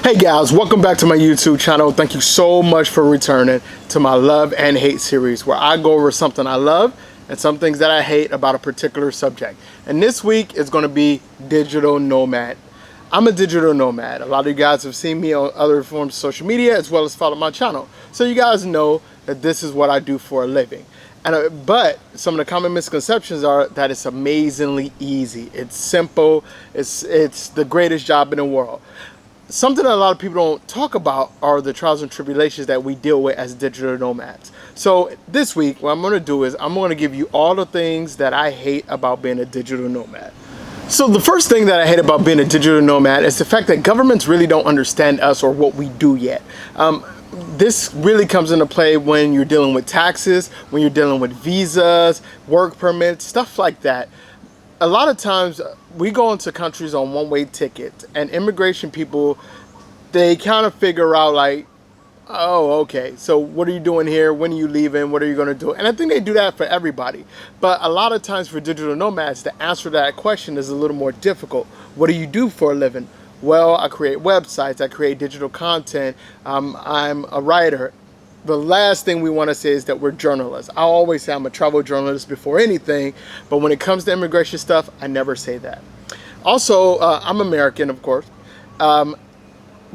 Hey guys, welcome back to my YouTube channel. Thank you so much for returning to my love and hate series where I go over something I love and some things that I hate about a particular subject. And this week is going to be digital nomad. I'm a digital nomad. A lot of you guys have seen me on other forms of social media as well as follow my channel. So you guys know that this is what I do for a living. But some of the common misconceptions are that it's amazingly easy. It's simple. It's the greatest job in the world. Something that a lot of people don't talk about are the trials and tribulations that we deal with as digital nomads. So this week, what I'm going to do is I'm going to give you all the things that I hate about being a digital nomad. So the first thing that I hate about being a digital nomad is the fact that governments really don't understand us or what we do yet. This really comes into play when you're dealing with taxes, when you're dealing with visas, work permits, stuff like that. A lot of times we go into countries on one-way tickets, and immigration people, they kind of figure out like, oh, okay, so what are you doing here? When are you leaving? What are you going to do? And I think they do that for everybody. But a lot of times for digital nomads, the answer to that question is a little more difficult. What do you do for a living? Well, I create websites, I create digital content, I'm a writer. The last thing we want to say is that we're journalists. I always say I'm a travel journalist before anything, but when it comes to immigration stuff, I never say that. Also, I'm American, of course.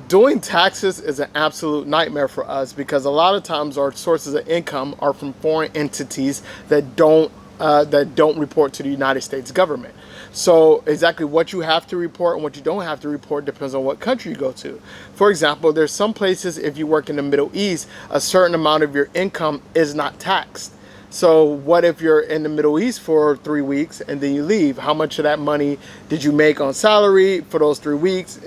Doing taxes is an absolute nightmare for us because a lot of times our sources of income are from foreign entities that don't report to the United States government. So exactly what you have to report and what you don't have to report depends on what country you go to. For example, there's some places, if you work in the Middle East, a certain amount of your income is not taxed. So what if you're in the Middle East for 3 weeks and then you leave? How much of that money did you make on salary for those 3 weeks?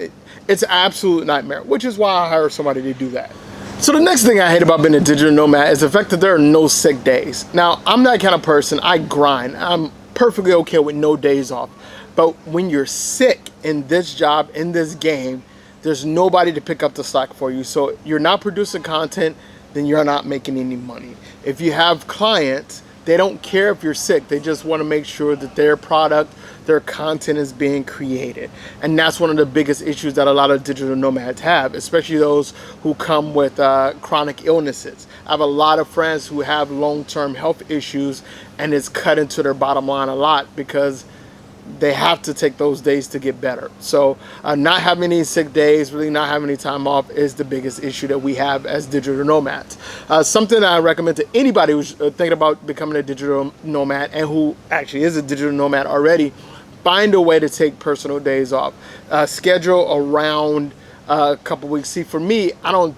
It's an absolute nightmare, which is why I hire somebody to do that. So the next thing I hate about being a digital nomad is the fact that there are no sick days. Now, I'm that kind of person. I grind. I'm perfectly okay with no days off. But when you're sick in this job, in this game, there's nobody to pick up the slack for you. So you're not producing content, then you're not making any money. If you have clients, they don't care if you're sick. They just want to make sure that their product, their content is being created. And that's one of the biggest issues that a lot of digital nomads have, especially those who come with chronic illnesses. I have a lot of friends who have long-term health issues, and it's cut into their bottom line a lot because they have to take those days to get better. So not having any sick days, really not having any time off is the biggest issue that we have as digital nomads. Something that I recommend to anybody who's thinking about becoming a digital nomad and who actually is a digital nomad already, find a way to take personal days off. Schedule around a couple weeks. See, for me, I'll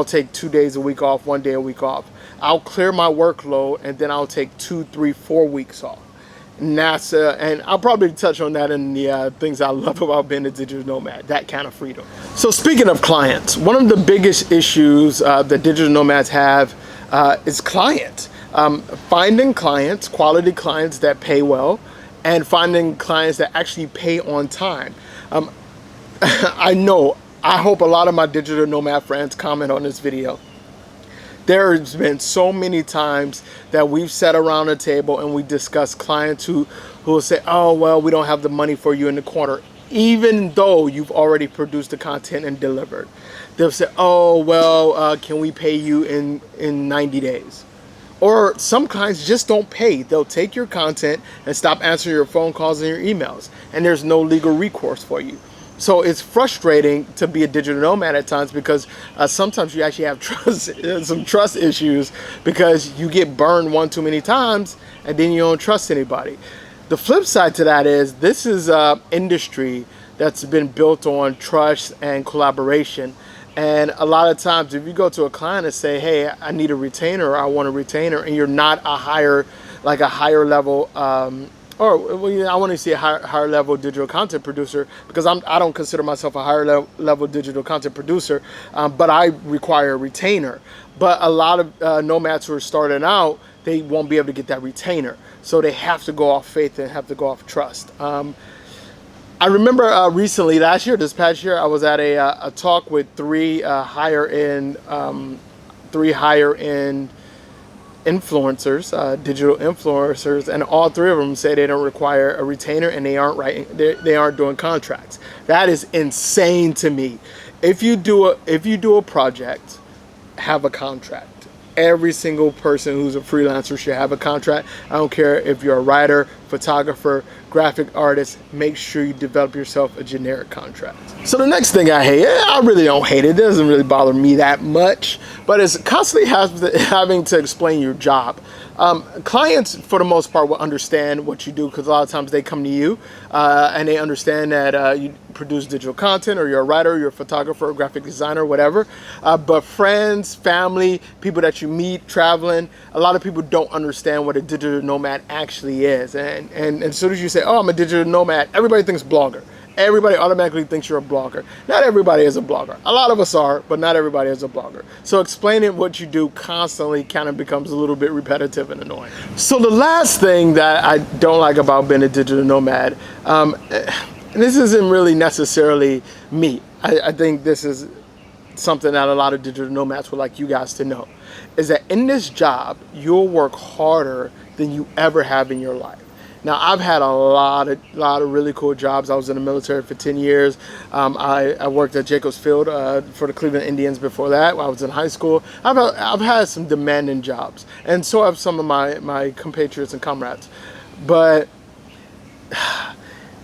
take 2 days a week off, 1 day a week off. I'll clear my workload and then I'll take 2, 3, 4 weeks off. NASA, and I'll probably touch on that in the things I love about being a digital nomad, that kind of freedom. So speaking of clients, one of the biggest issues that digital nomads have is clients. Finding clients, quality clients that pay well, and finding clients that actually pay on time. I hope a lot of my digital nomad friends comment on this video. There's been so many times that we've sat around a table and we discuss clients who will say, oh, well, we don't have the money for you in the quarter, even though you've already produced the content and delivered. They'll say, oh, well, can we pay you in 90 days? Or some clients just don't pay. They'll take your content and stop answering your phone calls and your emails, and there's no legal recourse for you. So it's frustrating to be a digital nomad at times because sometimes you actually have some trust issues because you get burned one too many times and then you don't trust anybody. The flip side to that is this is an industry that's been built on trust and collaboration. And a lot of times if you go to a client and say, hey, I need a retainer, or I want a retainer, and you're not a higher level I want to see a higher level digital content producer because I don't consider myself a higher level digital content producer, but I require a retainer. But a lot of nomads who are starting out, they won't be able to get that retainer. So they have to go off faith and have to go off trust. I remember recently, this past year, I was at a talk with three higher end influencers, digital influencers, and all three of them say they don't require a retainer and they aren't doing contracts. That is insane to me. If you do a project, have a contract. Every single person who's a freelancer should have a contract. I don't care if you're a writer, photographer, graphic artist, make sure you develop yourself a generic contract. So the next thing I hate, I really don't hate it. It doesn't really bother me that much, but it's constantly having to explain your job. Clients, for the most part, will understand what you do because a lot of times they come to you and they understand that you produce digital content, or you're a writer, you're a photographer, or graphic designer, whatever. But friends, family, people that you meet traveling, a lot of people don't understand what a digital nomad actually is. And as soon as you say, oh, I'm a digital nomad, everybody thinks blogger. Everybody automatically thinks you're a blogger. Not everybody is a blogger. A lot of us are, but not everybody is a blogger. So explaining what you do constantly kind of becomes a little bit repetitive and annoying. So the last thing that I don't like about being a digital nomad, and this isn't really necessarily me. I think this is something that a lot of digital nomads would like you guys to know, is that in this job, you'll work harder than you ever have in your life. Now, I've had a lot of really cool jobs. I was in the military for 10 years. I worked at Jacobs Field for the Cleveland Indians before that while I was in high school. I've had some demanding jobs, and so have some of my compatriots and comrades. But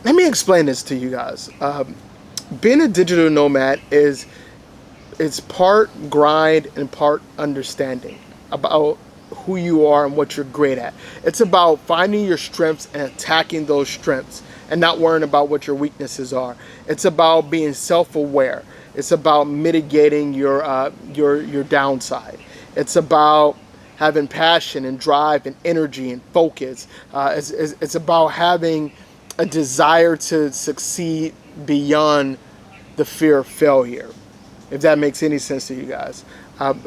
let me explain this to you guys. Being a digital nomad it's part grind and part understanding about who you are and what you're great at. It's about finding your strengths and attacking those strengths and not worrying about what your weaknesses are. It's about being self-aware. It's about mitigating your downside. It's about having passion and drive and energy and focus. It's about having a desire to succeed beyond the fear of failure, if that makes any sense to you guys.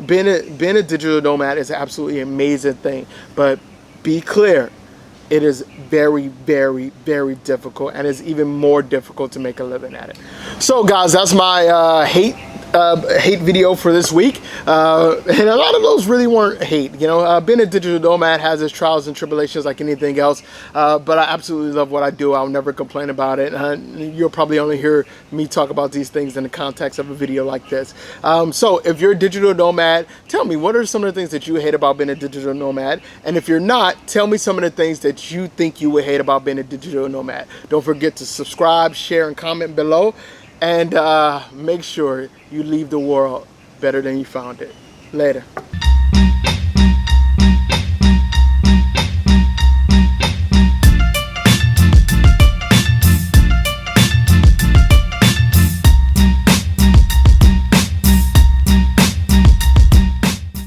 Being a digital nomad is an absolutely amazing thing, but be clear, it is very, very, very difficult, and it's even more difficult to make a living at it. So guys, that's my hate video for this week, and a lot of those really weren't hate. You know, being a digital nomad has its trials and tribulations like anything else, but I absolutely love what I do. I'll never complain about it. You'll probably only hear me talk about these things in the context of a video like this. So if you're a digital nomad, tell me, what are some of the things that you hate about being a digital nomad? And if you're not, tell me some of the things that you think you would hate about being a digital nomad. Don't forget to subscribe, share, and comment below. And make sure you leave the world better than you found it. Later.